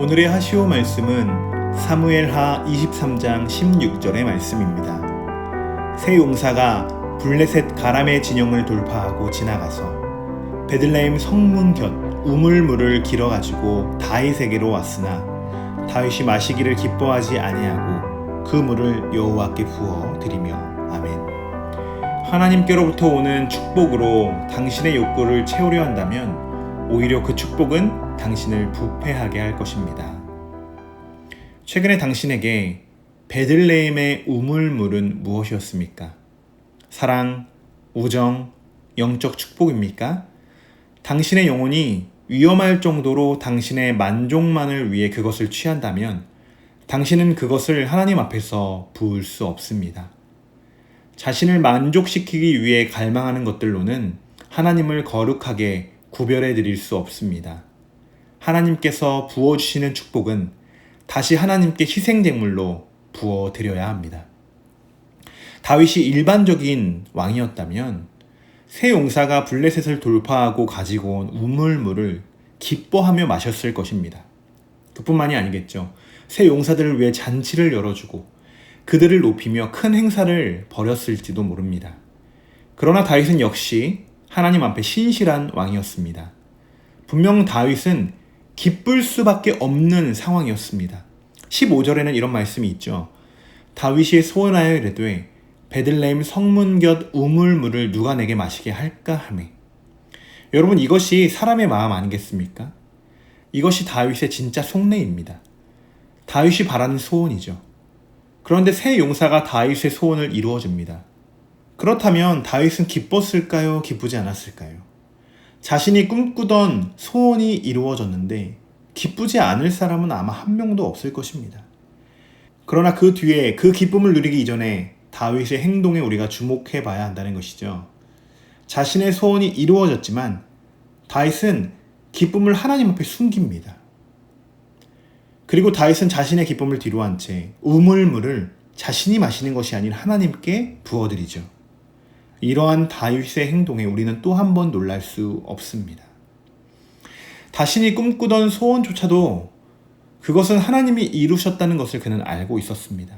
오늘의 하시오 말씀은 사무엘하 23장 16절의 말씀입니다. 세 용사가 블레셋 가람의 진영을 돌파하고 지나가서 베들레헴 성문 곁 우물물을 길어가지고 다윗에게로 왔으나 다윗이 마시기를 기뻐하지 아니하고 그 물을 여호와께 부어 드리며 아멘. 하나님께로부터 오는 축복으로 당신의 욕구를 채우려 한다면 오히려 그 축복은 당신을 부패하게 할 것입니다. 최근에 당신에게 베들레헴의 우물물은 무엇이었습니까? 사랑, 우정, 영적 축복입니까? 당신의 영혼이 위험할 정도로 당신의 만족만을 위해 그것을 취한다면 당신은 그것을 하나님 앞에서 부을 수 없습니다. 자신을 만족시키기 위해 갈망하는 것들로는 하나님을 거룩하게 구별해 드릴 수 없습니다. 하나님께서 부어주시는 축복은 다시 하나님께 희생제물로 부어드려야 합니다. 다윗이 일반적인 왕이었다면 세 용사가 블레셋을 돌파하고 가지고 온 우물물을 기뻐하며 마셨을 것입니다. 그뿐만이 아니겠죠. 세 용사들을 위해 잔치를 열어주고 그들을 높이며 큰 행사를 벌였을지도 모릅니다. 그러나 다윗은 역시 하나님 앞에 신실한 왕이었습니다. 분명 다윗은 기쁠 수밖에 없는 상황이었습니다. 15절에는 이런 말씀이 있죠. 다윗이 소원하여 이르되 베들레헴 성문 곁 우물물을 누가 내게 마시게 할까 하매. 여러분, 이것이 사람의 마음 아니겠습니까? 이것이 다윗의 진짜 속내입니다. 다윗이 바라는 소원이죠. 그런데 세 용사가 다윗의 소원을 이루어줍니다. 그렇다면 다윗은 기뻤을까요? 기쁘지 않았을까요? 자신이 꿈꾸던 소원이 이루어졌는데 기쁘지 않을 사람은 아마 한 명도 없을 것입니다. 그러나 그 뒤에 그 기쁨을 누리기 이전에 다윗의 행동에 우리가 주목해 봐야 한다는 것이죠. 자신의 소원이 이루어졌지만 다윗은 기쁨을 하나님 앞에 숨깁니다. 그리고 다윗은 자신의 기쁨을 뒤로한 채 우물물을 자신이 마시는 것이 아닌 하나님께 부어드리죠. 이러한 다윗의 행동에 우리는 또 한 번 놀랄 수 없습니다. 자신이 꿈꾸던 소원조차도 그것은 하나님이 이루셨다는 것을 그는 알고 있었습니다.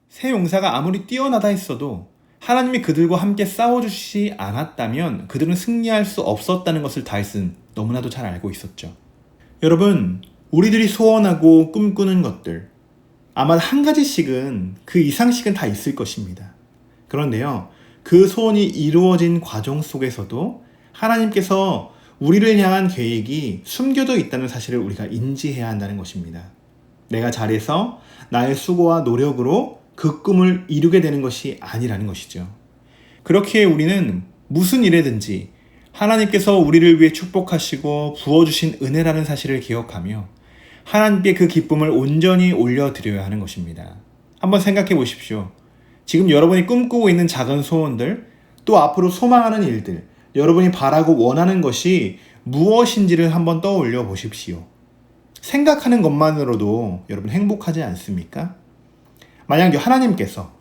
세 용사가 아무리 뛰어나다 했어도 하나님이 그들과 함께 싸워주시지 않았다면 그들은 승리할 수 없었다는 것을 다윗은 너무나도 잘 알고 있었죠. 여러분, 우리들이 소원하고 꿈꾸는 것들 아마 한 가지씩은 그 이상씩은 다 있을 것입니다. 그런데요, 그 소원이 이루어진 과정 속에서도 하나님께서 우리를 향한 계획이 숨겨져 있다는 사실을 우리가 인지해야 한다는 것입니다. 내가 잘해서 나의 수고와 노력으로 그 꿈을 이루게 되는 것이 아니라는 것이죠. 그렇기에 우리는 무슨 일에든지 하나님께서 우리를 위해 축복하시고 부어주신 은혜라는 사실을 기억하며 하나님께 그 기쁨을 온전히 올려드려야 하는 것입니다. 한번 생각해 보십시오. 지금 여러분이 꿈꾸고 있는 작은 소원들, 또 앞으로 소망하는 일들, 여러분이 바라고 원하는 것이 무엇인지를 한번 떠올려 보십시오. 생각하는 것만으로도 여러분 행복하지 않습니까? 만약 하나님께서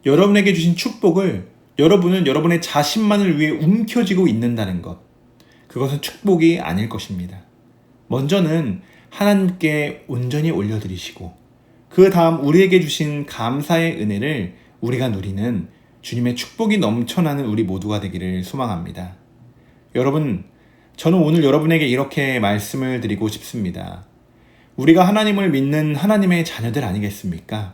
여러분에게 주신 축복을, 여러분은 여러분의 자신만을 위해 움켜쥐고 있는다는 것, 그것은 축복이 아닐 것입니다. 먼저는 하나님께 온전히 올려드리시고 그 다음 우리에게 주신 감사의 은혜를 우리가 누리는 주님의 축복이 넘쳐나는 우리 모두가 되기를 소망합니다. 여러분, 저는 오늘 여러분에게 이렇게 말씀을 드리고 싶습니다. 우리가 하나님을 믿는 하나님의 자녀들 아니겠습니까?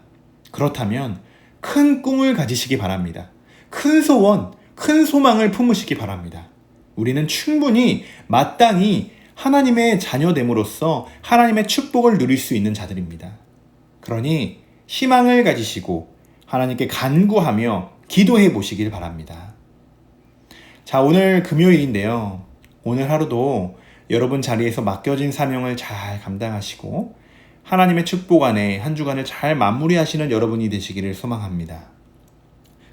그렇다면 큰 꿈을 가지시기 바랍니다. 큰 소원, 큰 소망을 품으시기 바랍니다. 우리는 충분히 마땅히 하나님의 자녀됨으로써 하나님의 축복을 누릴 수 있는 자들입니다. 그러니 희망을 가지시고 하나님께 간구하며 기도해 보시길 바랍니다. 자, 오늘 금요일인데요. 오늘 하루도 여러분 자리에서 맡겨진 사명을 잘 감당하시고 하나님의 축복 안에 한 주간을 잘 마무리하시는 여러분이 되시기를 소망합니다.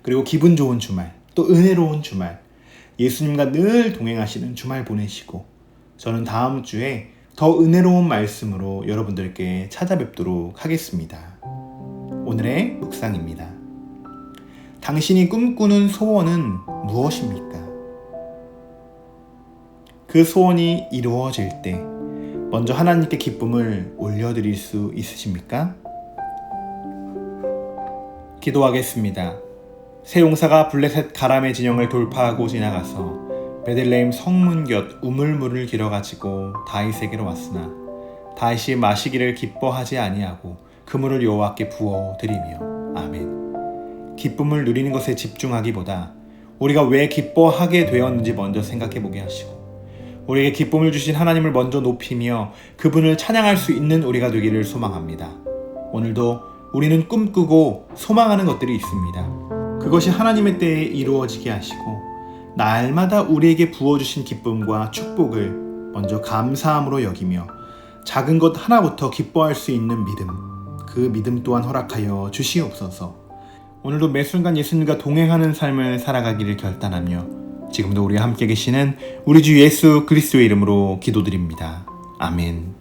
그리고 기분 좋은 주말, 또 은혜로운 주말, 예수님과 늘 동행하시는 주말 보내시고 저는 다음 주에 더 은혜로운 말씀으로 여러분들께 찾아뵙도록 하겠습니다. 오늘의 묵상입니다. 당신이 꿈꾸는 소원은 무엇입니까? 그 소원이 이루어질 때 먼저 하나님께 기쁨을 올려드릴 수 있으십니까? 기도하겠습니다. 새 용사가 블레셋 가람의 진영을 돌파하고 지나가서 베들레헴 성문 곁 우물물을 길어가지고 다윗에게로 왔으나 다윗이 마시기를 기뻐하지 아니하고 그 물을 여호와께 부어 드리며. 아멘. 기쁨을 누리는 것에 집중하기보다 우리가 왜 기뻐하게 되었는지 먼저 생각해 보게 하시고 우리에게 기쁨을 주신 하나님을 먼저 높이며 그분을 찬양할 수 있는 우리가 되기를 소망합니다. 오늘도 우리는 꿈꾸고 소망하는 것들이 있습니다. 그것이 하나님의 때에 이루어지게 하시고 날마다 우리에게 부어주신 기쁨과 축복을 먼저 감사함으로 여기며 작은 것 하나부터 기뻐할 수 있는 믿음, 그 믿음 또한 허락하여 주시옵소서. 오늘도 매 순간 예수님과 동행하는 삶을 살아가기를 결단하며 지금도 우리와 함께 계시는 우리 주 예수 그리스도의 이름으로 기도드립니다. 아멘.